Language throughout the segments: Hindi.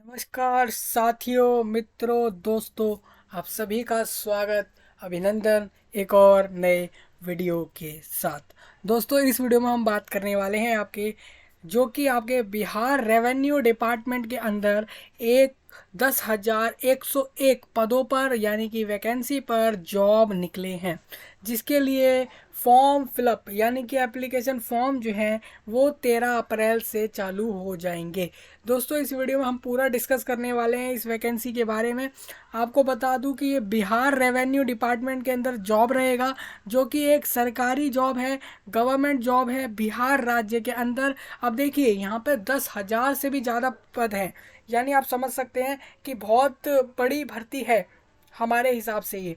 नमस्कार साथियों, मित्रों, दोस्तों, आप सभी का स्वागत, अभिनंदन एक और नए वीडियो के साथ। दोस्तों, इस वीडियो में हम बात करने वाले हैं आपके बिहार रेवेन्यू डिपार्टमेंट के अंदर एक 10,101 पदों पर यानी कि वैकेंसी पर जॉब निकले हैं, जिसके लिए फॉर्म फिलअप यानी कि एप्लीकेशन फॉर्म जो हैं वो 13 अप्रैल से चालू हो जाएंगे। दोस्तों, इस वीडियो में हम पूरा डिस्कस करने वाले हैं इस वैकेंसी के बारे में। आपको बता दूं कि ये बिहार रेवेन्यू डिपार्टमेंट के अंदर जॉब रहेगा, जो कि एक सरकारी जॉब है, गवर्नमेंट जॉब है बिहार राज्य के अंदर। अब देखिए, यहाँ पे 10,000 से भी ज़्यादा पद हैं, यानी आप समझ सकते हैं कि बहुत बड़ी भर्ती है हमारे हिसाब से ये।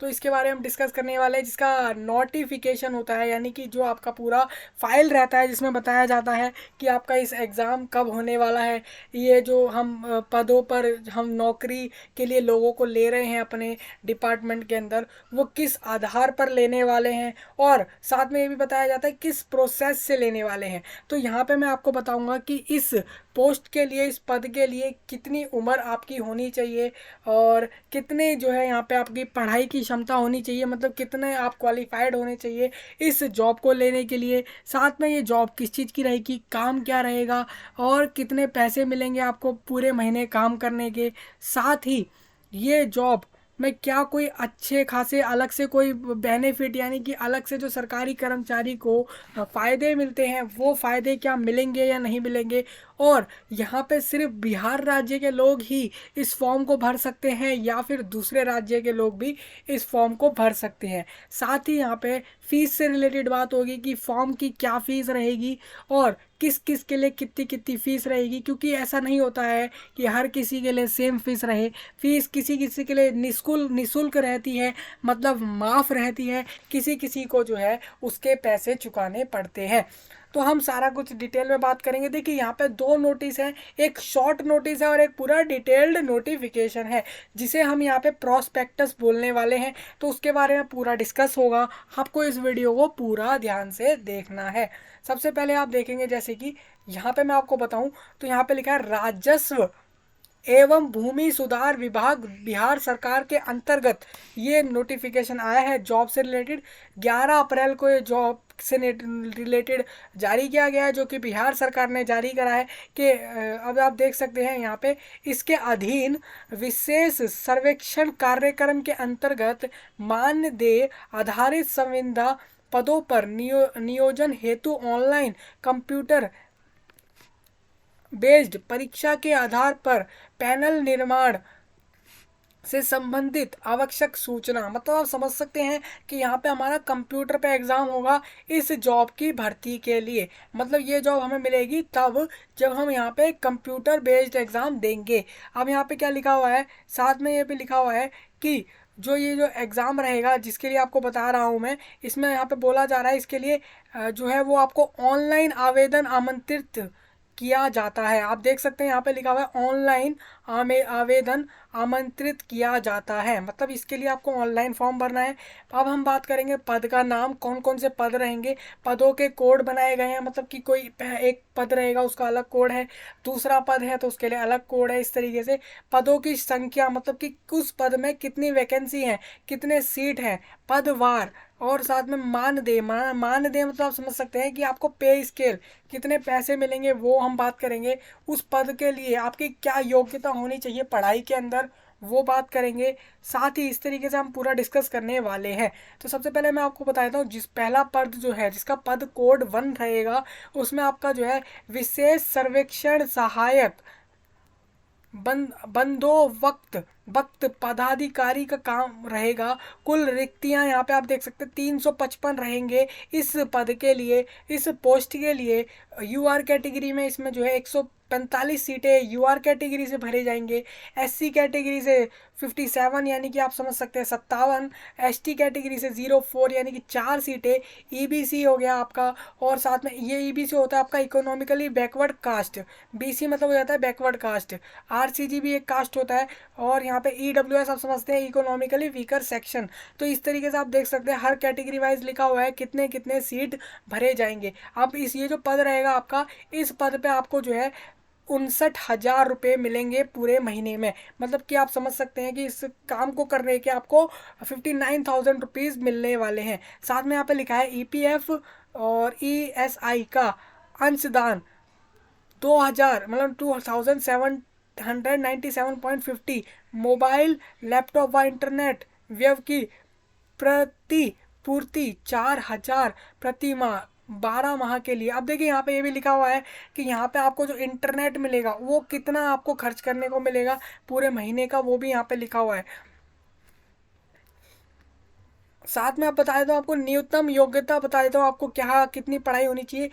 तो इसके बारे में हम डिस्कस करने वाले हैं, जिसका नोटिफिकेशन होता है यानी कि जो आपका पूरा फाइल रहता है जिसमें बताया जाता है कि आपका इस एग्ज़ाम कब होने वाला है। ये जो हम पदों पर हम नौकरी के लिए लोगों को ले रहे हैं अपने डिपार्टमेंट के अंदर, वो किस आधार पर लेने वाले हैं, और साथ में ये भी बताया जाता है किस प्रोसेस से लेने वाले हैं। तो यहाँ पे मैं आपको बताऊँगा कि इस पोस्ट के लिए, इस पद के लिए कितनी उम्र आपकी होनी चाहिए और कितने जो है यहाँ पे आपकी पढ़ाई की क्षमता होनी चाहिए, मतलब कितने आप क्वालिफाइड होने चाहिए इस जॉब को लेने के लिए। साथ में ये जॉब किस चीज़ की रहेगी, काम क्या रहेगा और कितने पैसे मिलेंगे आपको पूरे महीने काम करने के। साथ ही ये जॉब में क्या कोई अच्छे खासे अलग से कोई बेनिफिट यानी कि अलग से जो सरकारी कर्मचारी को फ़ायदे मिलते हैं, वो फ़ायदे क्या मिलेंगे या नहीं मिलेंगे। और यहाँ पे सिर्फ बिहार राज्य के लोग ही इस फॉर्म को भर सकते हैं या फिर दूसरे राज्य के लोग भी इस फॉर्म को भर सकते हैं। साथ ही यहाँ पे फ़ीस से रिलेटेड बात होगी कि फॉर्म की क्या फ़ीस रहेगी और किस किस के लिए कितनी कितनी फ़ीस रहेगी, क्योंकि ऐसा नहीं होता है कि हर किसी के लिए सेम फ़ीस रहे। फ़ीस किसी किसी के लिए निःशुल्क रहती है, मतलब माफ़ रहती है, किसी किसी को जो है उसके पैसे चुकाने पड़ते हैं। तो हम सारा कुछ डिटेल में बात करेंगे। देखिए, यहाँ पे दो नोटिस हैं, एक शॉर्ट नोटिस है और एक पूरा डिटेल्ड नोटिफिकेशन है, जिसे हम यहाँ पे प्रोस्पेक्टस बोलने वाले हैं। तो उसके बारे में पूरा डिस्कस होगा, आपको इस वीडियो को पूरा ध्यान से देखना है। सबसे पहले आप देखेंगे, जैसे कि यहाँ पे मैं आपको बताऊं, तो यहाँ पे लिखा है राजस्व एवं भूमि सुधार विभाग बिहार सरकार के अंतर्गत ये नोटिफिकेशन आया है जॉब से रिलेटेड। 11 अप्रैल को ये जॉब से रिलेटेड जारी किया गया है, जो कि बिहार सरकार ने जारी करा है कि अब आप देख सकते हैं यहाँ पे, इसके अधीन विशेष सर्वेक्षण कार्यक्रम के अंतर्गत मानदेय आधारित संविदा पदों पर नियोजन हेतु ऑनलाइन कंप्यूटर बेस्ड परीक्षा के आधार पर पैनल निर्माण से संबंधित आवश्यक सूचना, मतलब आप समझ सकते हैं कि यहाँ पे हमारा कंप्यूटर पे एग्ज़ाम होगा इस जॉब की भर्ती के लिए। मतलब ये जॉब हमें मिलेगी तब जब हम यहाँ पे कंप्यूटर बेस्ड एग्ज़ाम देंगे। अब यहाँ पे क्या लिखा हुआ है, साथ में ये भी लिखा हुआ है कि ये जो एग्ज़ाम रहेगा जिसके लिए आपको बता रहा हूँ मैं, इसमें यहाँ पे बोला जा रहा है इसके लिए जो है वो आपको ऑनलाइन आवेदन आमंत्रित किया जाता है। आप देख सकते हैं यहाँ पे लिखा हुआ है ऑनलाइन आवेदन आमंत्रित किया जाता है, मतलब इसके लिए आपको ऑनलाइन फॉर्म भरना है। अब हम बात करेंगे पद का नाम, कौन कौन से पद रहेंगे, पदों के कोड बनाए गए हैं, मतलब कि कोई एक पद रहेगा उसका अलग कोड है, दूसरा पद है तो उसके लिए अलग कोड है। इस तरीके से पदों की संख्या, मतलब कि उस पद में कितनी वैकेंसी है, कितने सीट हैं, पदवार, और साथ में मानदेय मानदेय मतलब आप समझ सकते हैं कि आपको पे स्केल कितने पैसे मिलेंगे, वो हम बात करेंगे। उस पद के लिए आपकी क्या योग्यता होनी चाहिए पढ़ाई के अंदर, वो बात करेंगे। साथ ही इस तरीके से हम पूरा डिस्कस करने वाले हैं। तो सबसे पहले मैं आपको बता देता हूँ, जिस पहला पद जो है जिसका पद कोड 1 रहेगा, उसमें आपका जो है विशेष सर्वेक्षण सहायक बंदो वक्त पदाधिकारी का काम रहेगा। कुल रिक्तियां यहाँ पे आप देख सकते हैं 355 रहेंगे इस पद के लिए, इस पोस्ट के लिए। यूआर कैटेगरी में इसमें जो है 145 सीटें यूआर कैटेगरी से भरे जाएंगे, एससी कैटेगरी से 57 यानी कि आप समझ सकते हैं 57, एसटी कैटेगरी से 04 यानी कि 4 सीटें, ईबीसी हो गया आपका, और साथ में ये ईबीसी होता है आपका इकोनॉमिकली बैकवर्ड कास्ट, बीसी मतलब हो जाता है बैकवर्ड कास्ट, आरसीजी भी एक कास्ट होता है, और यहाँ पे ईडब्ल्यूएस आप समझते हैं इकोनॉमिकली वीकर सेक्शन। तो इस तरीके से आप देख सकते हैं हर कैटेगरी वाइज लिखा हुआ है कितने कितने सीट भरे जाएंगे। अब इस ये जो पद रहेगा आपका, इस पद पे आपको जो है 59,000 रुपये मिलेंगे पूरे महीने में। मतलब कि आप समझ सकते हैं कि इस काम को करने के आपको 59,000 रुपीज़ मिलने वाले हैं। साथ में यहाँ पे लिखा है EPF और ESI का अंशदान 2000 मतलब 2797.50, मोबाइल लैपटॉप व इंटरनेट व्यय की प्रतिपूर्ति 4,000 प्रति माह 12 माह के लिए। अब देखिए यहाँ पे ये भी लिखा हुआ है कि यहाँ पे आपको जो इंटरनेट मिलेगा वो कितना आपको खर्च करने को मिलेगा पूरे महीने का, वो भी यहाँ पे लिखा हुआ है। साथ में आप बता देता हूँ आपको न्यूनतम योग्यता बता देता हूँ आपको क्या कितनी पढ़ाई होनी चाहिए।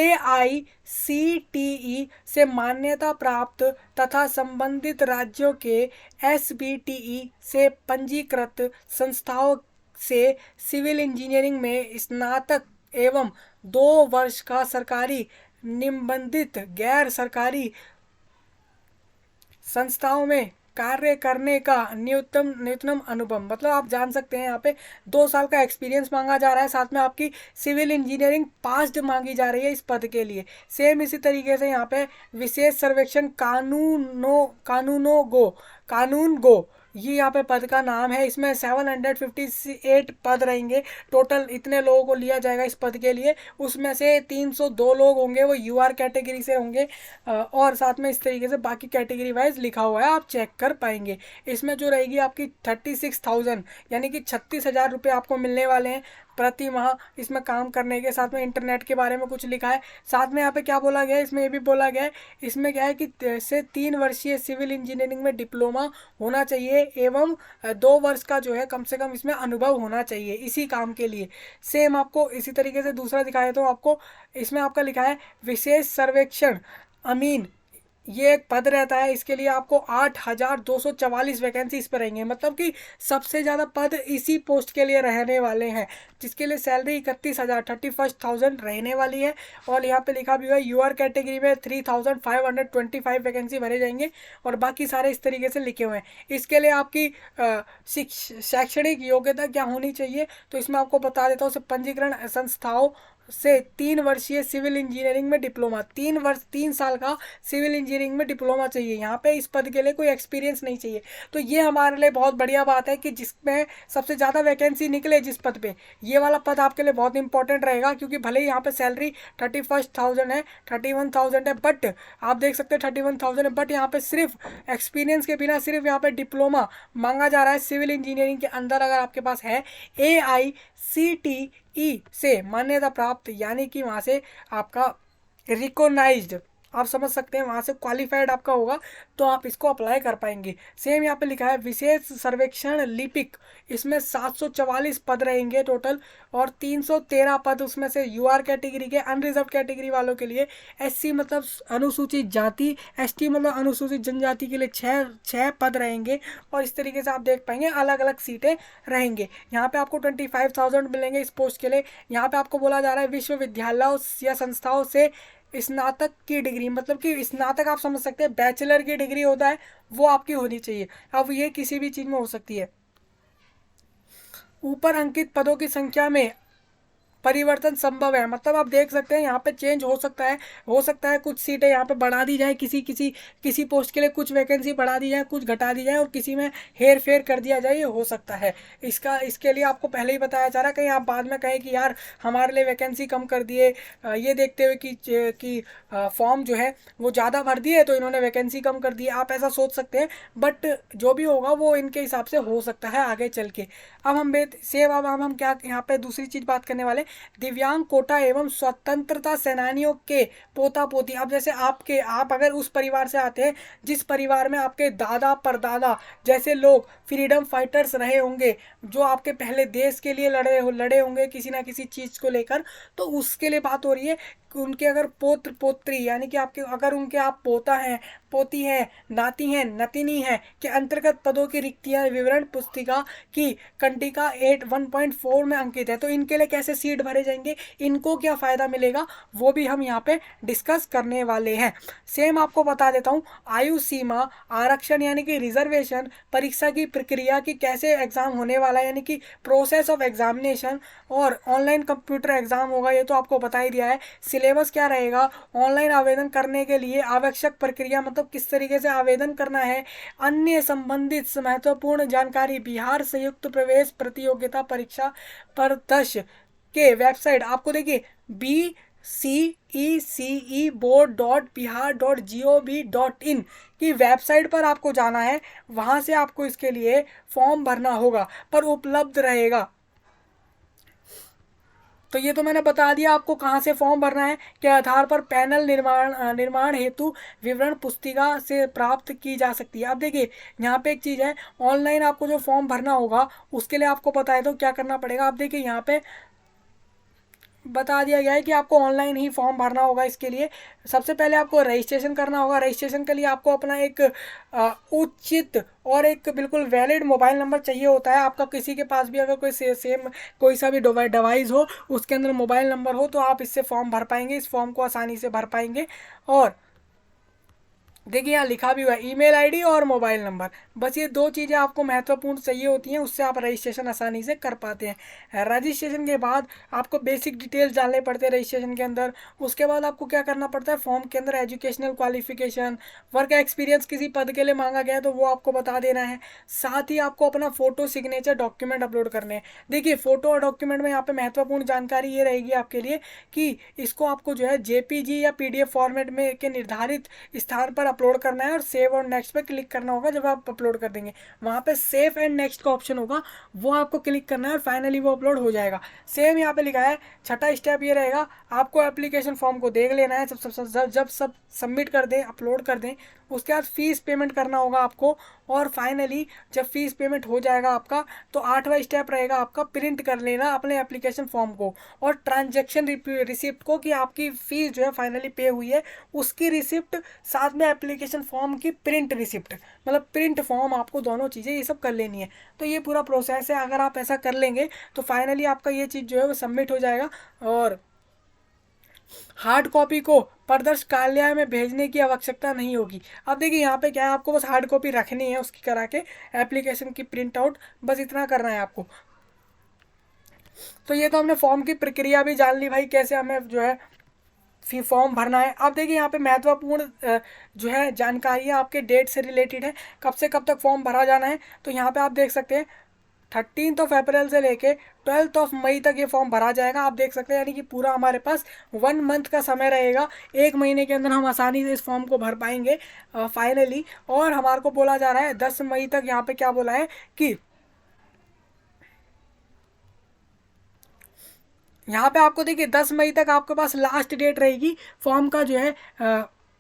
AICTE से मान्यता प्राप्त तथा संबंधित राज्यों के SBTE से पंजीकृत संस्थाओं से सिविल इंजीनियरिंग में स्नातक एवं 2 वर्ष का सरकारी निबंधित गैर सरकारी संस्थाओं में कार्य करने का न्यूनतम अनुभव। मतलब आप जान सकते हैं यहाँ पे 2 साल का एक्सपीरियंस मांगा जा रहा है। साथ में आपकी सिविल इंजीनियरिंग पास्ड मांगी जा रही है इस पद के लिए। सेम इसी तरीके से यहाँ पे विशेष सर्वेक्षण कानून गो ये यहाँ पे पद का नाम है। इसमें 758 पद रहेंगे टोटल, इतने लोगों को लिया जाएगा इस पद के लिए। उसमें से 302 लोग होंगे वो UR कैटेगरी से होंगे, और साथ में इस तरीके से बाकी कैटेगरी वाइज लिखा हुआ है, आप चेक कर पाएंगे। इसमें जो रहेगी आपकी 36,000 यानी कि 36,000 रुपये आपको मिलने वाले हैं प्रति माह इसमें काम करने के। साथ में इंटरनेट के बारे में कुछ लिखा है। साथ में यहाँ पे क्या बोला गया है, इसमें ये भी बोला गया है, इसमें क्या है कि से 3 वर्षीय सिविल इंजीनियरिंग में डिप्लोमा होना चाहिए एवं 2 वर्ष का जो है कम से कम इसमें अनुभव होना चाहिए इसी काम के लिए। सेम आपको इसी तरीके से दूसरा दिखाया तो आपको इसमें आपका लिखा है विशेष सर्वेक्षण अमीन, ये एक पद रहता है। इसके लिए आपको 8,244 वैकेंसी इस पर रहेंगे। मतलब कि सबसे ज़्यादा पद इसी पोस्ट के लिए रहने वाले हैं, जिसके लिए सैलरी 31,000 रहने वाली है। और यहाँ पे लिखा भी हुआ है UR कैटेगरी में 3,525 वैकेंसी भरे जाएंगे और बाकी सारे इस तरीके से लिखे हुए हैं। इसके लिए आपकी शैक्षणिक योग्यता क्या होनी चाहिए, तो इसमें आपको बता देता हूँ। पंजीकरण संस्थाओं से 3 वर्षीय सिविल इंजीनियरिंग में डिप्लोमा, 3 साल का सिविल इंजीनियरिंग में डिप्लोमा चाहिए। यहाँ पे इस पद के लिए कोई एक्सपीरियंस नहीं चाहिए। तो ये हमारे लिए बहुत बढ़िया बात है कि जिसमें सबसे ज़्यादा वैकेंसी निकले जिस पद पे, ये वाला पद आपके लिए बहुत इंपॉर्टेंट रहेगा। क्योंकि भले ही यहाँ पे सैलरी 31,000 है, 31,000 है, बट आप देख सकते हैं 31,000 है, बट यहाँ पे सिर्फ एक्सपीरियंस के बिना सिर्फ यहाँ पे डिप्लोमा मांगा जा रहा है सिविल इंजीनियरिंग के अंदर। अगर आपके पास है AICTE से मान्यता प्राप्त, यानी कि वहाँ से आपका रिकॉग्नाइज्ड, आप समझ सकते हैं वहाँ से क्वालिफाइड आपका होगा, तो आप इसको अप्लाई कर पाएंगे। सेम यहाँ पे लिखा है विशेष सर्वेक्षण लिपिक, इसमें 744 पद रहेंगे टोटल और 313 पद उसमें से UR कैटेगरी के, अनरिजर्व कैटेगरी वालों के लिए, SC मतलब अनुसूचित जाति, ST मतलब अनुसूचित जनजाति के लिए 6 पद रहेंगे। और इस तरीके से आप देख पाएंगे अलग अलग सीटें रहेंगे। यहाँ पे आपको 25,000 मिलेंगे इस पोस्ट के लिए। यहाँ पे आपको बोला जा रहा है विश्वविद्यालयों या संस्थाओं से स्नातक की डिग्री, मतलब कि स्नातक आप समझ सकते हैं बैचलर की डिग्री होता है, वो आपकी होनी चाहिए। अब ये किसी भी चीज़ में हो सकती है। ऊपर अंकित पदों की संख्या में परिवर्तन संभव है। मतलब आप देख सकते हैं यहाँ पे चेंज हो सकता है कुछ सीटें यहाँ पे बढ़ा दी जाए, किसी पोस्ट के लिए कुछ वैकेंसी बढ़ा दी जाए, कुछ घटा दी जाए और किसी में हेर फेर कर दिया जाए, ये हो सकता है। इसके लिए आपको पहले ही बताया जा रहा है, कहीं आप बाद में कहें कि यार हमारे लिए वैकेंसी कम कर दिए, ये देखते हुए कि फॉर्म जो है वो ज़्यादा भर दिए तो इन्होंने वैकेंसी कम कर दी, आप ऐसा सोच सकते हैं। बट जो भी होगा वो इनके हिसाब से हो सकता है आगे चल के। अब हम क्या यहाँ पे दूसरी चीज़ बात करने वाले, दिव्यांग कोटा एवं स्वतंत्रता सेनानियों के पोता पोती। अब जैसे आप अगर उस परिवार से आते हैं जिस परिवार में आपके दादा परदादा जैसे लोग फ्रीडम फाइटर्स रहे होंगे, जो आपके पहले देश के लिए लड़े होंगे किसी ना किसी चीज़ को लेकर, तो उसके लिए बात हो रही है कि उनके अगर पोत्र पोत्री यानी कि अगर उनके आप पोता हैं, पोती हैं, नाती हैं, नतिनी हैं के अंतर्गत पदों की रिक्तियां विवरण पुस्तिका की कंडिका 1.4 में अंकित है, तो इनके लिए कैसे सीट भरे जाएंगे, इनको क्या फ़ायदा मिलेगा, वो भी हम यहाँ पे डिस्कस करने वाले हैं। सेम आपको बता देता हूँ, आयु सीमा आरक्षण यानी कि रिजर्वेशन, परीक्षा की प्रक्रिया की कैसे एग्ज़ाम होने वाला है यानी कि प्रोसेस ऑफ एग्जामिनेशन, और ऑनलाइन कंप्यूटर एग्ज़ाम होगा ये तो आपको बता ही दिया है। सिलेबस क्या रहेगा, ऑनलाइन आवेदन करने के लिए आवश्यक प्रक्रिया मतलब किस तरीके से आवेदन करना है, अन्य संबंधित महत्वपूर्ण जानकारी, बिहार संयुक्त प्रवेश प्रतियोगिता परीक्षा प्रदर्श के वेबसाइट आपको देखिए BCECE board.bihar.gov.in की वेबसाइट पर आपको जाना है, वहां से आपको इसके लिए फॉर्म भरना होगा पर उपलब्ध रहेगा। तो ये तो मैंने बता दिया आपको कहाँ से फॉर्म भरना है, के आधार पर पैनल निर्माण हेतु विवरण पुस्तिका से प्राप्त की जा सकती है। अब देखिए यहाँ पे एक चीज़ है, ऑनलाइन आपको जो फॉर्म भरना होगा उसके लिए आपको बताया तो क्या करना पड़ेगा। अब देखिए यहाँ पे बता दिया गया है कि आपको ऑनलाइन ही फॉर्म भरना होगा। इसके लिए सबसे पहले आपको रजिस्ट्रेशन करना होगा। रजिस्ट्रेशन के लिए आपको अपना एक उचित और एक बिल्कुल वैलिड मोबाइल नंबर चाहिए होता है आपका। किसी के पास भी अगर कोई सेम कोई सा भी डिवाइस हो, उसके अंदर मोबाइल नंबर हो, तो आप इससे फॉर्म भर पाएंगे, इस फॉर्म को आसानी से भर पाएंगे। और देखिए यहाँ लिखा भी हुआ है ईमेल आईडी और मोबाइल नंबर, बस ये दो चीज़ें आपको महत्वपूर्ण चाहिए होती हैं, उससे आप रजिस्ट्रेशन आसानी से कर पाते हैं। रजिस्ट्रेशन के बाद आपको बेसिक डिटेल्स डालने पड़ते हैं रजिस्ट्रेशन के अंदर। उसके बाद आपको क्या करना पड़ता है, फॉर्म के अंदर एजुकेशनल क्वालिफिकेशन, वर्क एक्सपीरियंस किसी पद के लिए मांगा गया है तो वो आपको बता देना है। साथ ही आपको अपना फोटो सिग्नेचर डॉक्यूमेंट अपलोड करने हैं। देखिए फोटो और डॉक्यूमेंट में यहाँ पे महत्वपूर्ण जानकारी ये रहेगी आपके लिए कि इसको आपको जो है JPG या PDF फॉर्मेट में के निर्धारित स्थान पर अपलोड करना है और सेव और नेक्स्ट पे क्लिक करना होगा। जब आप अपलोड कर देंगे वहाँ पे सेव एंड नेक्स्ट का ऑप्शन होगा, वो आपको क्लिक करना है और फाइनली वो अपलोड हो जाएगा। सेम यहाँ पे लिखा है। छठा स्टेप ये रहेगा, आपको एप्लीकेशन फॉर्म को देख लेना है, जब सब सबमिट कर दें, अपलोड कर दें, उसके बाद फीस पेमेंट करना होगा आपको। और फाइनली जब फीस पेमेंट हो जाएगा आपका, तो 8वां स्टेप रहेगा आपका प्रिंट कर लेना अपने एप्लीकेशन फॉर्म को और ट्रांजैक्शन रिसिप्ट को, कि आपकी फीस जो है फाइनली पे हुई है उसकी रिसिप्ट, साथ में एप्लीकेशन फॉर्म की प्रिंट रिसिप्ट, मतलब प्रिंट फॉर्म, आपको दोनों चीज़ें ये सब कर लेनी है। तो ये पूरा प्रोसेस है, अगर आप ऐसा कर लेंगे तो फाइनली आपका ये चीज़ जो है वो सबमिट हो जाएगा और हार्ड कॉपी को प्रदर्श कार्यालय में भेजने की आवश्यकता नहीं होगी। अब देखिए यहाँ पे क्या है, आपको बस हार्ड कॉपी रखनी है उसकी करा के, एप्लीकेशन की प्रिंट आउट, बस इतना करना है आपको। तो ये तो हमने फॉर्म की प्रक्रिया भी जान ली भाई, कैसे हमें जो है फॉर्म भरना है। अब देखिए यहाँ पे महत्वपूर्ण जो है जानकारियाँ आपके डेट से रिलेटेड है, कब से कब तक फॉर्म भरा जाना है। तो यहाँ पे आप देख सकते हैं 13 अप्रैल से लेके 12 मई तक ये फॉर्म भरा जाएगा। आप देख सकते हैं यानी कि पूरा हमारे पास 1 मंथ का समय रहेगा, 1 महीने के अंदर हम आसानी से इस फॉर्म को भर पाएंगे फाइनली। और हमारे को बोला जा रहा है 10 मई तक, यहाँ पे क्या बोला है कि यहाँ पे आपको देखिए 10 मई तक आपके पास लास्ट डेट रहेगी फॉर्म का जो है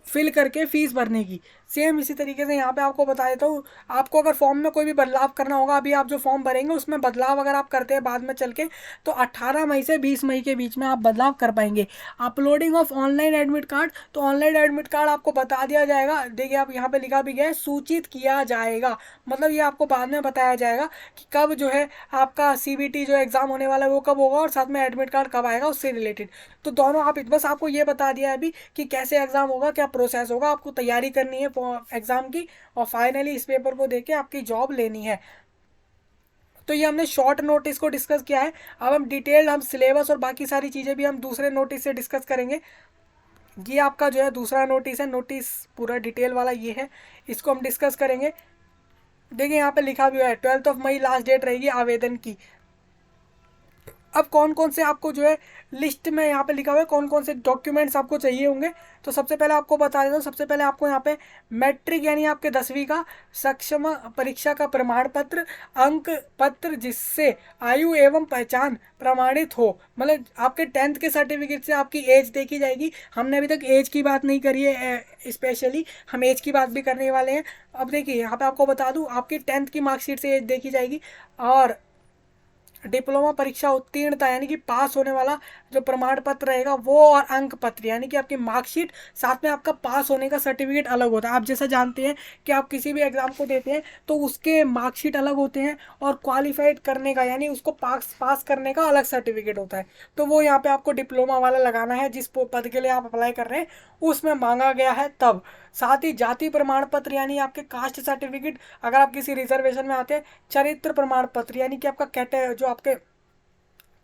फिल करके फीस भरने की। सेम इसी तरीके से यहाँ पे आपको बता देता हूँ, आपको अगर फॉर्म में कोई भी बदलाव करना होगा, अभी आप जो फॉर्म भरेंगे उसमें बदलाव अगर आप करते हैं बाद में चल के, तो 18 मई से 20 मई के बीच में आप बदलाव कर पाएंगे। Uploading of online admit card, तो ऑनलाइन एडमिट कार्ड आपको बता दिया जाएगा। देखिए आप यहाँ पे लिखा भी गया है सूचित किया जाएगा, मतलब ये आपको बाद में बताया जाएगा कि कब जो है आपका CBT जो एग्ज़ाम होने वाला है वो कब होगा और साथ में एडमिट कार्ड कब आएगा उससे रिलेटेड। तो दोनों आप बस आपको ये बता दिया है अभी कि कैसे एग्ज़ाम होगा, क्या प्रोसेस होगा, आपको तैयारी करनी है एग्ज़ाम की और फाइनली इस पेपर को देके आपकी जॉब लेनी है। तो ये हमने शॉर्ट नोटिस को डिस्कस किया है। अब हम डिटेल्ड हम सिलेबस और बाकी सारी चीज़ें भी हम दूसरे नोटिस से डिस्कस करेंगे। ये आपका जो है दूसरा नोटिस है, नोटिस पूरा डिटेल वाला ये है, इसको हम डिस्कस करेंगे। देखिए यहाँ पे लिखा भी हुआ है 12 मई लास्ट डेट रहेगी आवेदन की। अब कौन कौन से आपको जो है लिस्ट में यहाँ पे लिखा हुआ है कौन कौन से डॉक्यूमेंट्स आपको चाहिए होंगे। तो सबसे पहले आपको बता देता हूँ, सबसे पहले आपको यहाँ पे मैट्रिक यानी आपके 10वीं का सक्षम परीक्षा का प्रमाण पत्र, अंक पत्र जिससे आयु एवं पहचान प्रमाणित हो, मतलब आपके 10th के सर्टिफिकेट से आपकी एज देखी जाएगी। हमने अभी तक एज की बात नहीं करी है, स्पेशली हम एज की बात भी करने वाले हैं। अब देखिए यहाँ पे आपको बता दूँ, आपकी 10th की मार्कशीट से एज देखी जाएगी और डिप्लोमा परीक्षा उत्तीर्णता यानी कि पास होने वाला जो प्रमाण पत्र रहेगा वो, और अंक पत्र यानी कि आपकी मार्कशीट, साथ में आपका पास होने का सर्टिफिकेट अलग होता है। आप जैसा जानते हैं कि आप किसी भी एग्जाम को देते हैं तो उसके मार्कशीट अलग होते हैं और क्वालिफाइड करने का यानी उसको पास करने का अलग सर्टिफिकेट होता है। तो वो यहाँ पे आपको डिप्लोमा वाला लगाना है, जिस पद के लिए आप अप्लाई कर रहे हैं उसमें मांगा गया है तब। साथ ही जाति प्रमाण पत्र यानी आपके कास्ट सर्टिफिकेट, अगर आप किसी रिजर्वेशन में आते हैं, चरित्र प्रमाण पत्र यानी कि आपका जो आपके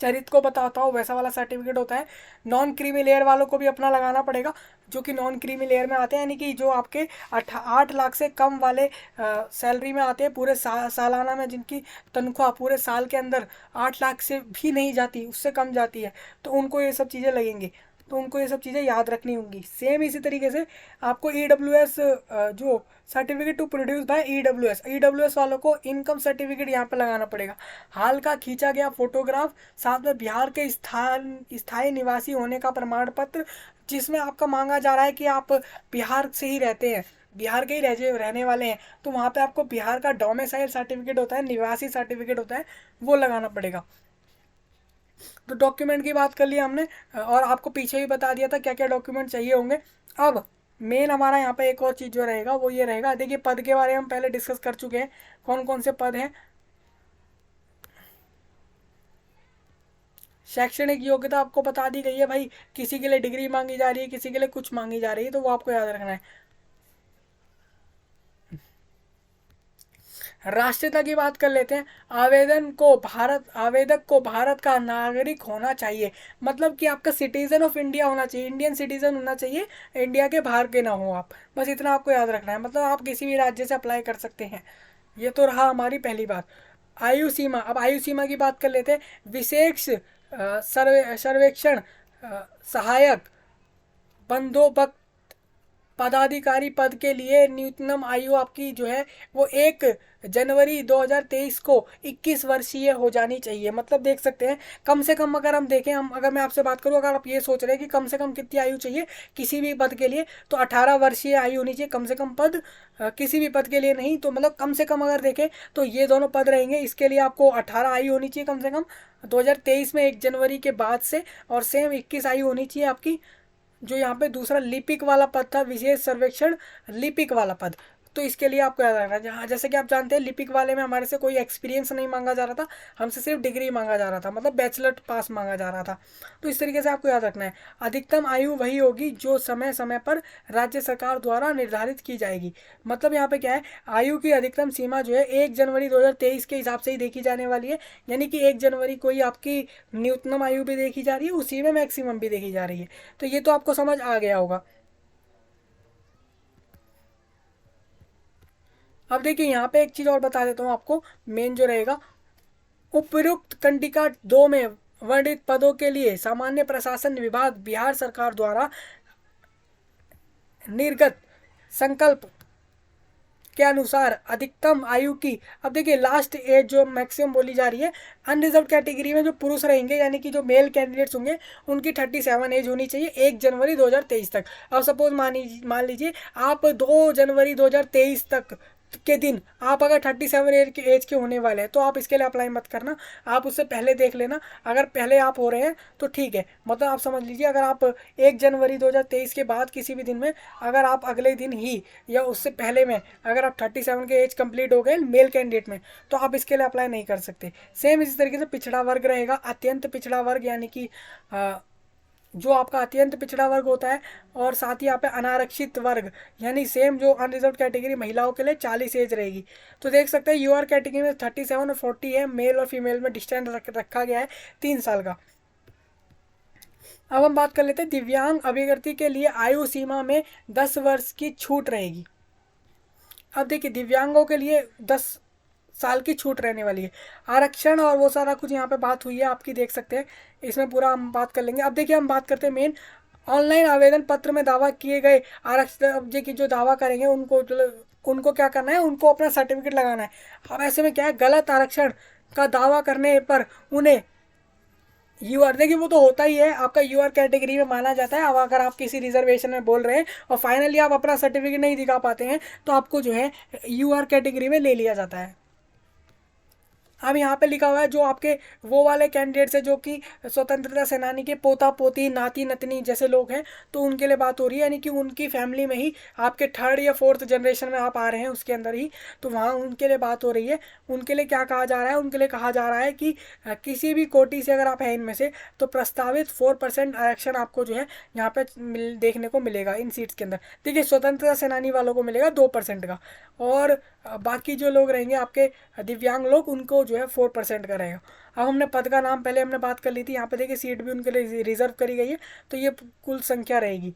चरित्र को बताता हो वैसा वाला सर्टिफिकेट होता है। नॉन क्रीमी लेयर वालों को भी अपना लगाना पड़ेगा, जो कि नॉन क्रीमी लेयर में आते हैं, यानी कि जो आपके 8 लाख से कम वाले सैलरी में आते हैं पूरे सालाना में, जिनकी तनख्वाह पूरे साल के अंदर 8 लाख से भी नहीं जाती, उससे कम जाती है, तो उनको ये सब चीज़ें लगेंगी, तो उनको ये सब चीज़ें याद रखनी होंगी। सेम इसी तरीके से आपको EWS जो certificate to produce by EWS वालों को इनकम सर्टिफिकेट यहाँ पे लगाना पड़ेगा। हाल का खींचा गया फोटोग्राफ, साथ में बिहार के स्थायी निवासी होने का प्रमाण पत्र, जिसमें आपका मांगा जा रहा है कि आप बिहार से ही रहते हैं, बिहार के ही रहने वाले हैं, तो वहाँ पे आपको बिहार का डोमिसाइल सर्टिफिकेट होता है, निवासी सर्टिफिकेट होता है, वो लगाना पड़ेगा। तो डॉक्यूमेंट की बात कर लिया हमने, और आपको पीछे भी बता दिया था क्या क्या डॉक्यूमेंट चाहिए होंगे। अब मेन हमारा यहाँ पे एक और चीज़ जो रहेगा वो ये रहेगा, देखिए पद के बारे में हम पहले डिस्कस कर चुके हैं, कौन कौन से पद हैं। शैक्षणिक योग्यता आपको बता दी गई है भाई, किसी के लिए डिग्री मांगी जा रही है, किसी के लिए कुछ मांगी जा रही है, तो वो आपको याद रखना है। राष्ट्रीयता की बात कर लेते हैं। आवेदक को भारत का नागरिक होना चाहिए, मतलब कि आपका सिटीजन ऑफ इंडिया होना चाहिए, इंडियन सिटीजन होना चाहिए, इंडिया के बाहर के ना हो आप, बस इतना आपको याद रखना है, मतलब आप किसी भी राज्य से अप्लाई कर सकते हैं। ये तो रहा हमारी पहली बात। आयु सीमा, अब आयु सीमा की बात कर लेते हैं। विशेष सर्वेक्षण सहायक बंदोबस्त पदाधिकारी पद के लिए न्यूनतम आयु आपकी जो है वो 1 जनवरी 2023 को 21 वर्षीय हो जानी चाहिए। मतलब देख सकते हैं, कम से कम अगर हम देखें, अगर मैं आपसे बात करूं, अगर आप ये सोच रहे हैं कि कम से कम कितनी आयु चाहिए किसी भी पद के लिए, तो 18 वर्षीय आयु होनी चाहिए कम से कम। पद किसी भी पद के लिए नहीं, तो मतलब कम से कम अगर देखें तो ये दोनों पद रहेंगे, इसके लिए आपको 18 आयु होनी चाहिए कम से कम 2023 में 1 जनवरी के बाद से, और सेम 21 आयु होनी चाहिए आपकी। जो यहाँ पे दूसरा लिपिक वाला पद था, विशेष सर्वेक्षण लिपिक वाला पद, तो इसके लिए आपको याद रखना है। जहाँ जैसे कि आप जानते हैं लिपिक वाले में हमारे से कोई एक्सपीरियंस नहीं मांगा जा रहा था, हमसे सिर्फ डिग्री मांगा जा रहा था, मतलब बैचलर पास मांगा जा रहा था। तो इस तरीके से आपको याद रखना है। अधिकतम आयु वही होगी जो समय समय पर राज्य सरकार द्वारा निर्धारित की जाएगी। मतलब यहाँ पे क्या है, आयु की अधिकतम सीमा जो है 1 जनवरी 2023 के हिसाब से ही देखी जाने वाली है, यानी कि 1 जनवरी को ही आपकी न्यूनतम आयु भी देखी जा रही है, उसी में मैक्सिमम भी देखी जा रही है। तो ये तो आपको समझ आ गया होगा। अब देखिए यहाँ पे एक चीज़ और बता देता हूँ आपको, मेन जो रहेगा, उपयुक्त कंडिका 2 में वर्णित पदों के लिए सामान्य प्रशासन विभाग बिहार सरकार द्वारा निर्गत संकल्प के अनुसार अधिकतम आयु की, अब देखिए लास्ट एज जो मैक्सिमम बोली जा रही है, अनरिजर्व कैटेगरी में जो पुरुष रहेंगे यानी कि जो मेल कैंडिडेट्स होंगे उनकी 37 एज होनी चाहिए 1 जनवरी 2023 तक। अब सपोज मान लीजिए आप 2 जनवरी 2023 तक के दिन आप अगर 37 एज के होने वाले हैं, तो आप इसके लिए अप्लाई मत करना, आप उससे पहले देख लेना। अगर पहले आप हो रहे हैं तो ठीक है, मतलब आप समझ लीजिए अगर आप 1 जनवरी 2023 के बाद किसी भी दिन में, अगर आप अगले दिन ही या उससे पहले में अगर आप 37 के एज कंप्लीट हो गए मेल कैंडिडेट में, तो आप इसके लिए अप्लाई नहीं कर सकते। सेम इसी तरीके से पिछड़ा वर्ग रहेगा, अत्यंत पिछड़ा वर्ग यानी कि जो आपका अत्यंत पिछड़ा वर्ग होता है, और साथ ही यहाँ पे अनारक्षित वर्ग यानी सेम जो अनरिजर्व कैटेगरी महिलाओं के लिए 40 एज रहेगी। तो देख सकते हैं यूआर कैटेगरी में 37 और 40 है, मेल और फीमेल में डिस्टेंस रखा गया है 3 साल का। अब हम बात कर लेते हैं दिव्यांग अभ्यर्थी के लिए आयु सीमा में 10 वर्ष की छूट रहेगी। अब देखिए दिव्यांगों के लिए 10 साल की छूट रहने वाली है। आरक्षण और वो सारा कुछ यहाँ पे बात हुई है आपकी, देख सकते हैं, इसमें पूरा हम बात कर लेंगे। अब देखिए हम बात करते हैं मेन ऑनलाइन आवेदन पत्र में दावा किए गए आरक्षण। अब देखिए जो दावा करेंगे उनको क्या करना है, उनको अपना सर्टिफिकेट लगाना है। अब ऐसे में क्या है, गलत आरक्षण का दावा करने पर उन्हें यूआर, देखिए वो तो होता ही है, आपका यूआर कैटेगरी में माना जाता है। अब अगर आप किसी रिजर्वेशन में बोल रहे हैं और फाइनली आप अपना सर्टिफिकेट नहीं दिखा पाते हैं, तो आपको जो है यूआर कैटेगरी में ले लिया जाता है। अब यहाँ पे लिखा हुआ है जो आपके वो वाले कैंडिडेट्स हैं जो कि स्वतंत्रता सेनानी के पोता पोती नाती नतनी जैसे लोग हैं, तो उनके लिए बात हो रही है, यानी कि उनकी फैमिली में ही आपके 3rd या 4th जनरेशन में आप आ रहे हैं उसके अंदर ही, तो वहाँ उनके लिए बात हो रही है। उनके लिए क्या कहा जा रहा है, उनके लिए कहा जा रहा है कि किसी भी कोटि से अगर आप हैं इनमें से, तो प्रस्तावित 4% आरक्षण आपको जो है यहाँ पे देखने को मिलेगा इन सीट्स के अंदर। देखिए स्वतंत्रता सेनानी वालों को मिलेगा 2% का, और बाकी जो लोग रहेंगे आपके दिव्यांग लोग, उनको जो है 4% का रहेगा। अब हमने पद का नाम पहले हमने बात कर ली थी, यहाँ पे देखिए सीट भी उनके लिए रिजर्व करी गई है, तो ये कुल संख्या रहेगी।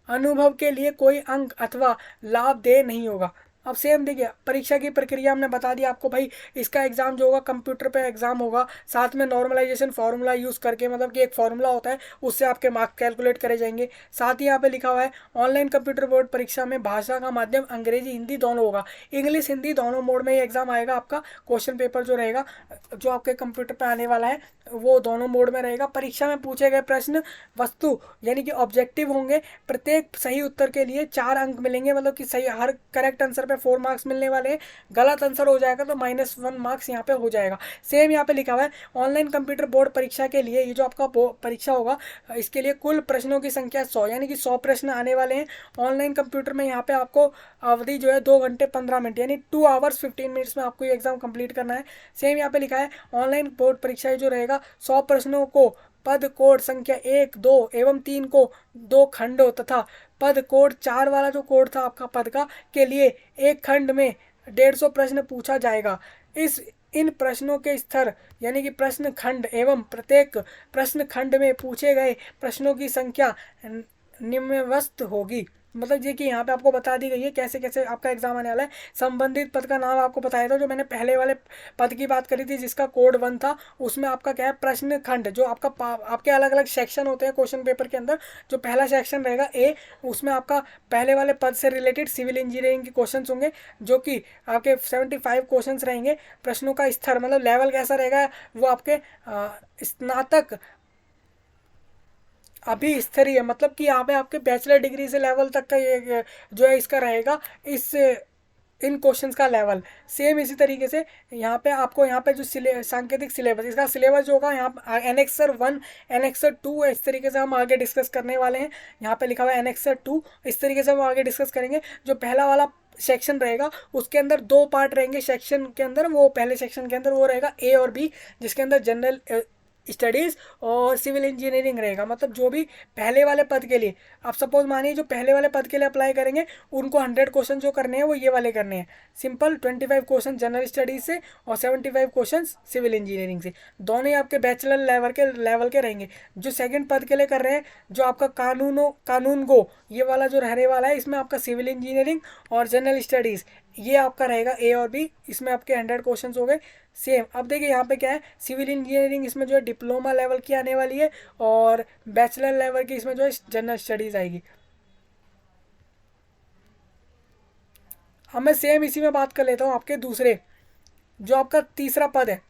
अनुभव के लिए कोई अंक अथवा लाभ देय नहीं होगा। अब सेम देखिए परीक्षा की प्रक्रिया हमने बता दिया आपको भाई, इसका एग्जाम जो होगा कंप्यूटर पे एग्जाम होगा, साथ में नॉर्मलाइजेशन फार्मूला यूज़ करके, मतलब कि एक फार्मूला होता है उससे आपके मार्क्स कैलकुलेट करे जाएंगे। साथ ही यहाँ पे लिखा हुआ है ऑनलाइन कंप्यूटर बोर्ड परीक्षा में भाषा का माध्यम अंग्रेजी हिंदी दोनों होगा, इंग्लिश हिंदी दोनों मोड में ये एग्जाम आएगा। आपका क्वेश्चन पेपर जो रहेगा जो आपके कंप्यूटर पर आने वाला है वो दोनों मोड में रहेगा। परीक्षा में पूछे गए प्रश्न वस्तु यानी कि ऑब्जेक्टिव होंगे, प्रत्येक सही उत्तर के लिए 4 अंक मिलेंगे, मतलब कि सही हर करेक्ट आंसर पे 4 मार्क्स मिलने वाले हैं। गलत आंसर हो जाएगा तो -1 मार्क्स यहाँ पे हो जाएगा। सेम यहाँ पे लिखा हुआ है ऑनलाइन कंप्यूटर बोर्ड परीक्षा के लिए, ये जो आपका परीक्षा होगा इसके लिए कुल प्रश्नों की संख्या 100 यानी कि 100 प्रश्न आने वाले हैं। ऑनलाइन कंप्यूटर में यहाँ पे आपको अवधि जो है 2 घंटे 15 मिनट यानी 2 आवर्स 15 मिनट्स में आपको ये एग्जाम कंप्लीट करना है। सेम यहाँ पे लिखा है ऑनलाइन बोर्ड परीक्षा जो रहेगा 100 प्रश्नों को पद कोड संख्या 1, 2 एवं 3 को 2 खंडों तथा पद कोड 4 वाला जो कोड था आपका पद का के लिए एक खंड में 150 प्रश्न पूछा जाएगा। इन प्रश्नों के स्तर यानी कि प्रश्न खंड एवं प्रत्येक प्रश्न खंड में पूछे गए प्रश्नों की संख्या निम्नवस्त होगी। मतलब ये कि यहाँ पे आपको बता दी गई है कैसे कैसे आपका एग्जाम आने वाला है। संबंधित पद का नाम आपको बताया था, जो मैंने पहले वाले पद की बात करी थी जिसका कोड 1 था, उसमें आपका क्या है प्रश्न खंड, जो आपका आपके अलग अलग सेक्शन होते हैं क्वेश्चन पेपर के अंदर। जो पहला सेक्शन रहेगा ए, उसमें आपका पहले वाले पद से रिलेटेड सिविल इंजीनियरिंग के क्वेश्चन होंगे, जो कि आपके 75 क्वेश्चन रहेंगे। प्रश्नों का स्तर मतलब लेवल कैसा रहेगा, वो आपके स्नातक अभी स्तरीय, मतलब कि यहाँ पे आपके बैचलर डिग्री से लेवल तक का ये जो है इसका रहेगा इस इन क्वेश्चंस का लेवल। सेम इसी तरीके से यहाँ पे आपको यहाँ पे जो सांकेतिक सिलेबस, इसका सिलेबस जो होगा यहाँ एनेक्सर 1 एनेक्सर 2 इस तरीके से हम आगे डिस्कस करने वाले हैं। यहाँ पे लिखा हुआ है एनेक्सर 2, इस तरीके से हम आगे डिस्कस करेंगे। जो पहला वाला सेक्शन रहेगा उसके अंदर 2 पार्ट रहेंगे सेक्शन के अंदर। वो पहले सेक्शन के अंदर वो रहेगा ए और बी, जिसके अंदर जनरल स्टडीज़ और सिविल इंजीनियरिंग रहेगा। मतलब जो भी पहले वाले पद के लिए, आप सपोज मानिए जो पहले वाले पद के लिए अप्लाई करेंगे उनको 100 क्वेश्चन जो करने हैं वो ये वाले करने हैं। सिंपल 25 क्वेश्चन जनरल स्टडीज से और 75 क्वेश्चन सिविल इंजीनियरिंग से, दोनों ही आपके बैचलर लेवल के रहेंगे। जो सेकंड पद के लिए कर रहे हैं, जो आपका कानून गो ये वाला जो रहने वाला है, इसमें आपका सिविल इंजीनियरिंग और जनरल स्टडीज़ ये आपका रहेगा ए और बी, इसमें आपके 100 क्वेश्चन हो गए। सेम अब देखिए यहाँ पे क्या है, सिविल इंजीनियरिंग इसमें जो है डिप्लोमा लेवल की आने वाली है और बैचलर लेवल की इसमें जो है जनरल स्टडीज़ आएगी। अब मैं सेम इसी में बात कर लेता हूँ आपके दूसरे जो आपका तीसरा पद है।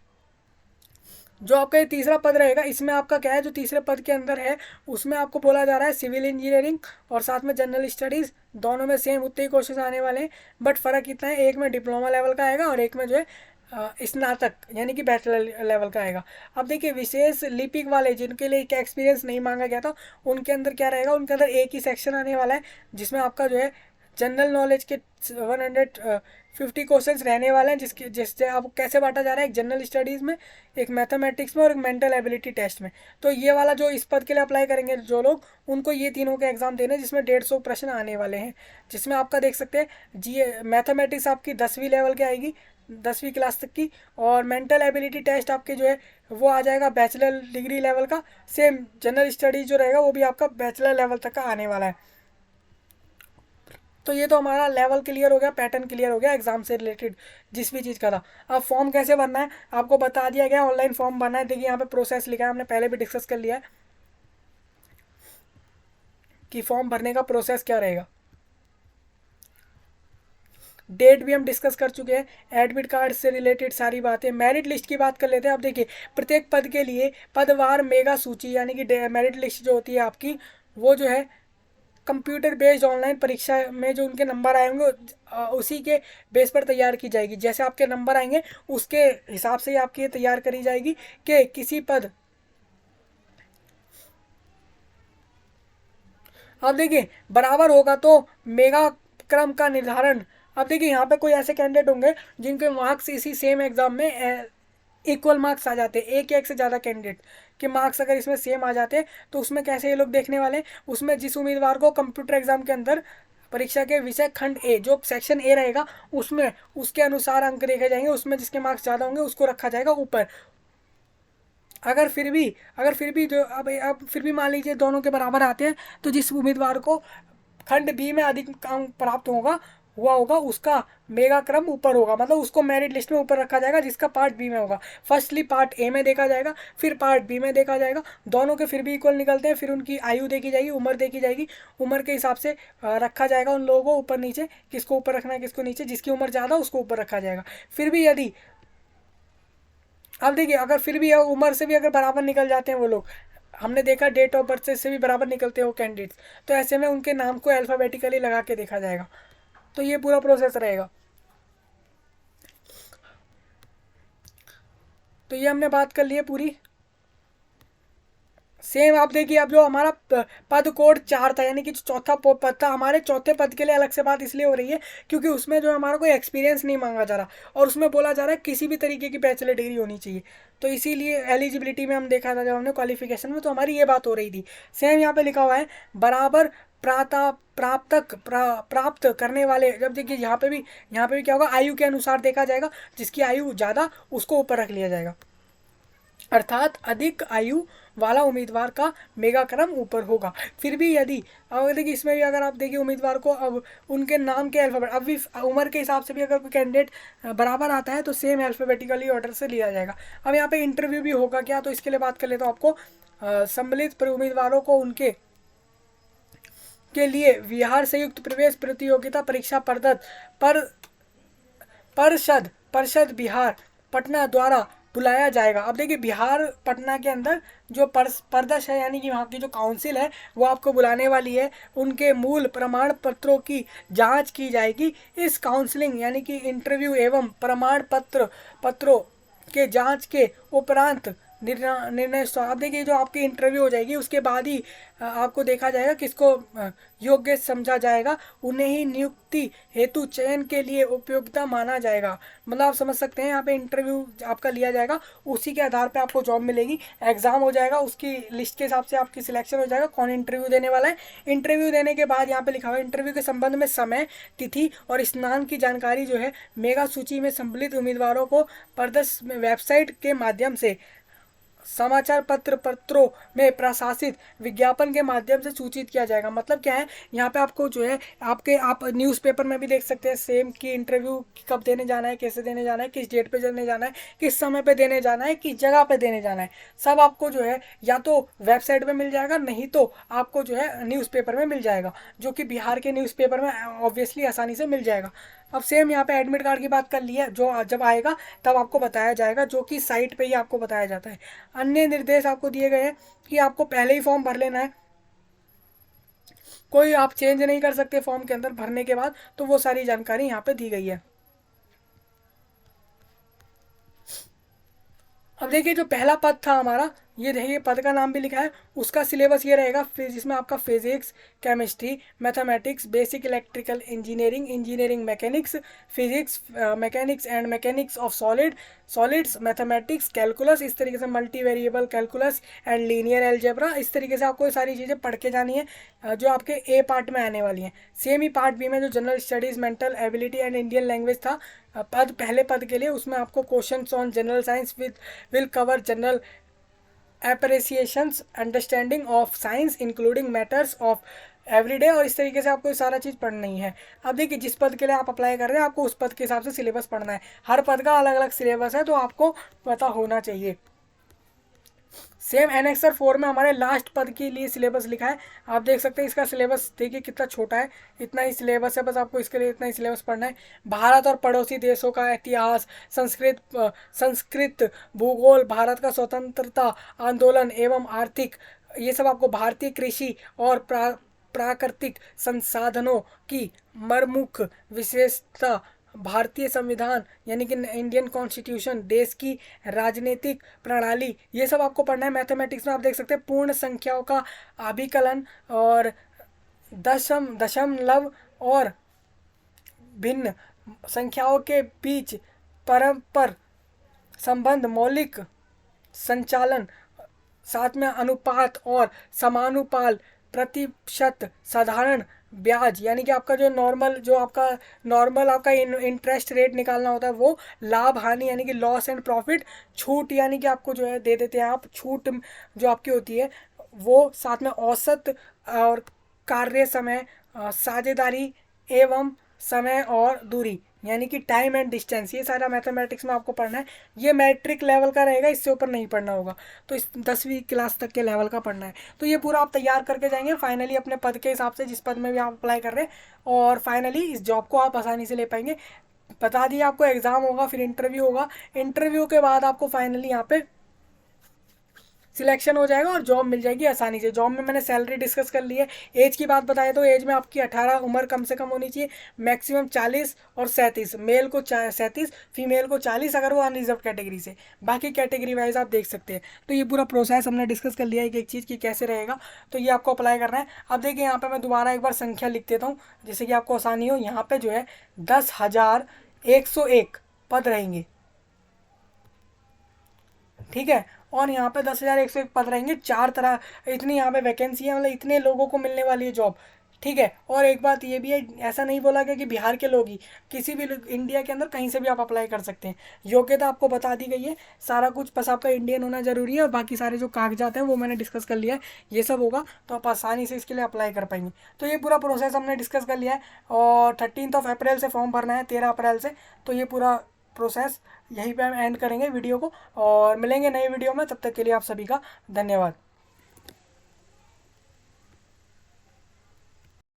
जो आपका ये तीसरा पद रहेगा इसमें आपका क्या है, जो तीसरे पद के अंदर है उसमें आपको बोला जा रहा है सिविल इंजीनियरिंग और साथ में जनरल स्टडीज़, दोनों में सेम उतने ही क्वेश्चन आने वाले हैं। बट फ़र्क इतना है, एक में डिप्लोमा लेवल का आएगा और एक में जो है स्नातक यानी कि बैचलर लेवल का आएगा। अब देखिए विशेष लिपिक वाले जिनके लिए क्या एक्सपीरियंस नहीं मांगा गया था, उनके अंदर क्या रहेगा, उनके अंदर एक ही सेक्शन आने वाला है जिसमें आपका जो है जनरल नॉलेज के 150 क्वेश्चंस रहने वाले हैं, जिससे आपको कैसे बांटा जा रहा है, एक जनरल स्टडीज़ में, एक मैथमेटिक्स में और एक मेंटल एबिलिटी टेस्ट में। तो ये वाला जो इस पद के लिए अप्लाई करेंगे जो लोग, उनको ये तीनों के एग्जाम देने जिसमें 150 प्रश्न आने वाले हैं। जिसमें आपका देख सकते हैं जी मैथमेटिक्स आपकी 10वीं लेवल की आएगी, 10वीं क्लास तक की, और मेंटल एबिलिटी टेस्ट आपके जो है वो आ जाएगा बैचलर डिग्री लेवल का। सेम जनरल स्टडीज़ जो रहेगा वो भी आपका बैचलर लेवल तक का आने वाला है। तो ये तो हमारा लेवल क्लियर हो गया, पैटर्न क्लियर हो गया एग्जाम से रिलेटेड जिस भी चीज़ का था। अब फॉर्म कैसे भरना है आपको बता दिया गया, ऑनलाइन फॉर्म भरना है। देखिए यहाँ पे प्रोसेस लिखा है, हमने पहले भी डिस्कस कर लिया है कि फॉर्म भरने का प्रोसेस क्या रहेगा। डेट भी हम डिस्कस कर चुके हैं, एडमिट कार्ड से रिलेटेड सारी बातें। मेरिट लिस्ट की बात कर लेते हैं। अब देखिए प्रत्येक पद के लिए पदवार मेगा सूची यानी कि मेरिट लिस्ट जो होती है आपकी, वो जो है कंप्यूटर बेस्ड ऑनलाइन परीक्षा में जो उनके नंबर आएंगे उसी के बेस पर तैयार की जाएगी। जैसे आपके नंबर आएंगे उसके हिसाब से ही आपकी ये तैयार करी जाएगी कि किसी पद। अब देखिए बराबर होगा तो मेगा क्रम का निर्धारण। अब देखिए यहाँ पे कोई ऐसे कैंडिडेट होंगे जिनके मार्क्स इसी सेम एग्जाम में इक्वल मार्क्स आ जाते हैं, एक या एक से ज़्यादा कैंडिडेट के मार्क्स अगर इसमें सेम आ जाते हैं तो उसमें कैसे ये लोग देखने वाले हैं, उसमें जिस उम्मीदवार को कंप्यूटर एग्जाम के अंदर परीक्षा के विषय खंड ए, जो सेक्शन ए रहेगा उसमें उसके अनुसार अंक देखे जाएंगे, उसमें जिसके मार्क्स ज़्यादा होंगे उसको रखा जाएगा ऊपर। अगर फिर भी जो अब फिर भी मान लीजिए दोनों के बराबर आते हैं, तो जिस उम्मीदवार को खंड बी में अधिक अंक प्राप्त हुआ होगा उसका मेगा क्रम ऊपर होगा, मतलब उसको मेरिट लिस्ट में ऊपर रखा जाएगा जिसका पार्ट बी में होगा। फर्स्टली पार्ट ए में देखा जाएगा, फिर पार्ट बी में देखा जाएगा। दोनों के फिर भी इक्वल निकलते हैं, फिर उनकी आयु देखी जाएगी, उम्र देखी जाएगी, उम्र के हिसाब से रखा जाएगा उन लोगों को ऊपर नीचे, किसको ऊपर रखना है किसको नीचे, जिसकी उम्र ज़्यादा उसको ऊपर रखा जाएगा। फिर भी यदि अब देखिए अगर फिर भी उम्र से भी अगर बराबर निकल जाते हैं वो लोग, हमने देखा डेट ऑफ बर्थ से भी बराबर निकलते हैं वो कैंडिडेट्स, तो ऐसे में उनके नाम को अल्फ़ाबेटिकली लगा के देखा जाएगा। तो ये पूरा प्रोसेस रहेगा। तो ये हमने बात कर ली है पूरी। सेम आप देखिए, अब जो हमारा पद कोड 4 था, यानी कि जो चौथा पद था, हमारे चौथे पद के लिए अलग से बात इसलिए हो रही है क्योंकि उसमें जो हमारा कोई एक्सपीरियंस नहीं मांगा जा रहा, और उसमें बोला जा रहा है किसी भी तरीके की बैचलर डिग्री होनी चाहिए। तो इसीलिए एलिजिबिलिटी में हम देखा था जब हमने क्वालिफिकेशन में, तो हमारी ये बात हो रही थी। सेम यहाँ पे लिखा हुआ है बराबर प्राप्त करने वाले। जब देखिए यहाँ पे भी क्या होगा, आयु के अनुसार देखा जाएगा, जिसकी आयु ज़्यादा उसको ऊपर रख लिया जाएगा, अर्थात अधिक आयु वाला उम्मीदवार का मेगा क्रम ऊपर होगा। फिर भी यदि अब देखिए इसमें भी अगर आप देखिए उम्मीदवार को अब उनके नाम के अल्फ़ाबेट, अब भी उम्र के हिसाब से भी अगर कोई कैंडिडेट बराबर आता है तो सेम अल्फ़ाबेटिकली ऑर्डर से लिया जाएगा। अब यहाँ पे इंटरव्यू भी होगा क्या, तो इसके लिए बात कर लेता हूँ आपको। सम्मिलित उम्मीदवारों को उनके के लिए बिहार संयुक्त प्रवेश प्रतियोगिता परीक्षा पर परिषद बिहार पटना द्वारा बुलाया जाएगा। अब देखिए बिहार पटना के अंदर जो प्रदेश है, यानी कि वहाँ की जो काउंसिल है वो आपको बुलाने वाली है। उनके मूल प्रमाण पत्रों की जांच की जाएगी। इस काउंसलिंग यानी कि इंटरव्यू एवं प्रमाण पत्रों के जांच के उपरांत निर्णय। आप देखिए जो आपकी इंटरव्यू हो जाएगी उसके बाद ही आपको देखा जाएगा किसको योग्य समझा जाएगा, उन्हें ही नियुक्ति हेतु चयन के लिए उपयोगिता माना जाएगा। मतलब आप समझ सकते हैं यहाँ पे इंटरव्यू आपका लिया जाएगा, उसी के आधार पे आपको जॉब मिलेगी। एग्जाम हो जाएगा, उसकी लिस्ट के हिसाब से आपकी सिलेक्शन हो जाएगा कौन इंटरव्यू देने वाला है। इंटरव्यू देने के बाद यहाँ पे लिखा हुआ है इंटरव्यू के संबंध में समय, तिथि और स्नान की जानकारी जो है मेगा सूची में सम्मिलित उम्मीदवारों को प्रदर्श वेबसाइट के माध्यम से, समाचार पत्रों में प्रकाशित विज्ञापन के माध्यम से सूचित किया जाएगा। मतलब क्या है, यहाँ पे आपको जो है आप न्यूज़पेपर में भी देख सकते हैं सेम की इंटरव्यू कब देने जाना है, कैसे देने जाना है, किस डेट पे देने जाना है, किस समय पे देने जाना है, किस जगह पे देने जाना है, सब आपको जो है या तो वेबसाइट पे मिल जाएगा, नहीं तो आपको जो है न्यूज़पेपर में मिल जाएगा, जो कि बिहार के न्यूज़पेपर में ऑब्वियसली आसानी से मिल जाएगा। अब सेम यहाँ पे एडमिट कार्ड की बात कर ली है, जो जब आएगा तब आपको बताया जाएगा, जो कि साइट पे ही आपको बताया जाता है। अन्य निर्देश आपको दिए गए हैं कि आपको पहले ही फॉर्म भर लेना है, कोई आप चेंज नहीं कर सकते फॉर्म के अंदर भरने के बाद, तो वो सारी जानकारी यहाँ पे दी गई है। अब देखिए जो पहला पद था हमारा, ये देखिए पद का नाम भी लिखा है, उसका सिलेबस ये रहेगा जिसमें आपका physics, chemistry, mathematics, basic electrical engineering, engineering mechanics, physics, mechanics and mechanics of solids, mathematics, calculus, इस तरीके से multi variable calculus and linear algebra, इस तरीके से आपको ये सारी चीज़ें पढ़ के जानी है, जो आपके ए पार्ट में आने वाली हैं। सेम ही पार्ट बी में जो general studies, mental ability and Indian language था, पहले पद के लिए, उसमें आपको questions on general science will cover general appreciations understanding of science including matters of everyday, और इस तरीके से आपको सारा चीज़ पढ़नी है। अब देखिए जिस पद के लिए आप अप्लाई कर रहे हैं आपको उस पद के हिसाब से सिलेबस पढ़ना है, हर पद का अलग अलग सिलेबस है, तो आपको पता होना चाहिए। सेम एनेक्सर 4 में हमारे लास्ट पद के लिए सिलेबस लिखा है, आप देख सकते हैं। इसका सिलेबस देखिए कितना छोटा है, इतना ही सिलेबस है, बस आपको इसके लिए इतना ही सिलेबस पढ़ना है। भारत और पड़ोसी देशों का इतिहास, संस्कृत, भूगोल, भारत का स्वतंत्रता आंदोलन एवं आर्थिक, ये सब आपको भारतीय कृषि और प्राकृतिक संसाधनों की मरमुख विशेषता, भारतीय संविधान यानी कि इंडियन कॉन्स्टिट्यूशन, देश की राजनीतिक प्रणाली, ये सब आपको पढ़ना है। मैथमेटिक्स में आप देख सकते हैं पूर्ण संख्याओं का अभिकलन और दशमलव और भिन्न संख्याओं के बीच परस्पर संबंध, मौलिक संचालन, साथ में अनुपात और समानुपाल, प्रतिशत, साधारण ब्याज यानी कि आपका जो आपका नॉर्मल आपका इंटरेस्ट रेट निकालना होता है वो, लाभ हानि यानी कि लॉस एंड प्रॉफिट, छूट यानी कि आपको जो है दे देते हैं आप छूट जो आपकी होती है वो, साथ में औसत और कार्य समय, साझेदारी एवं समय और दूरी यानी कि टाइम एंड डिस्टेंस, ये सारा मैथमेटिक्स में आपको पढ़ना है। ये मैट्रिक लेवल का रहेगा, इससे ऊपर नहीं पढ़ना होगा, तो इस 10वीं क्लास तक के लेवल का पढ़ना है। तो ये पूरा आप तैयार करके जाएंगे फाइनली अपने पद के हिसाब से, जिस पद में भी आप अप्लाई कर रहे हैं, और फाइनली इस जॉब को आप आसानी से ले पाएंगे। बता दिए आपको एग्ज़ाम होगा, फिर इंटरव्यू होगा, इंटरव्यू के बाद आपको फाइनली यहाँ पे सिलेक्शन हो जाएगा और जॉब मिल जाएगी आसानी से। जॉब में मैंने सैलरी डिस्कस कर ली है। एज की बात बताए तो एज में आपकी 18 उम्र कम से कम होनी चाहिए, मैक्सिमम 40 और 37, मेल को 37, फीमेल को 40 अगर वो अनरिजर्व कैटेगरी से, बाकी कैटेगरी वाइज आप देख सकते हैं। तो ये पूरा प्रोसेस हमने डिस्कस कर लिया है एक चीज़ की कैसे रहेगा, तो ये आपको अप्लाई करना है। अब देखिए यहाँ पर मैं दोबारा एक बार संख्या लिख देता हूँ जिससे कि आपको आसानी हो। यहाँ पर जो है 10,101 पद रहेंगे, ठीक है, और यहाँ पे 10,101 पद रहेंगे। चार तरह इतनी यहाँ पे वैकेंसी है, मतलब इतने लोगों को मिलने वाली है जॉब, ठीक है। और एक बात ये भी है, ऐसा नहीं बोला गया कि बिहार के लोग ही, किसी भी इंडिया के अंदर कहीं से भी आप अप्लाई कर सकते हैं। योग्यता आपको बता दी गई है सारा कुछ, बस आपका इंडियन होना जरूरी है, और बाकी सारे जो कागजात हैं वो मैंने डिस्कस कर लिया है। ये सब होगा तो आप आसानी से इसके लिए अप्लाई कर पाएंगे। तो ये पूरा प्रोसेस हमने डिस्कस कर लिया है, और 13 अप्रैल से फॉर्म भरना है, 13 अप्रैल से। तो ये पूरा प्रोसेस यहीं पे हम एंड करेंगे वीडियो को, और मिलेंगे नए वीडियो में। तब तक के लिए आप सभी का धन्यवाद।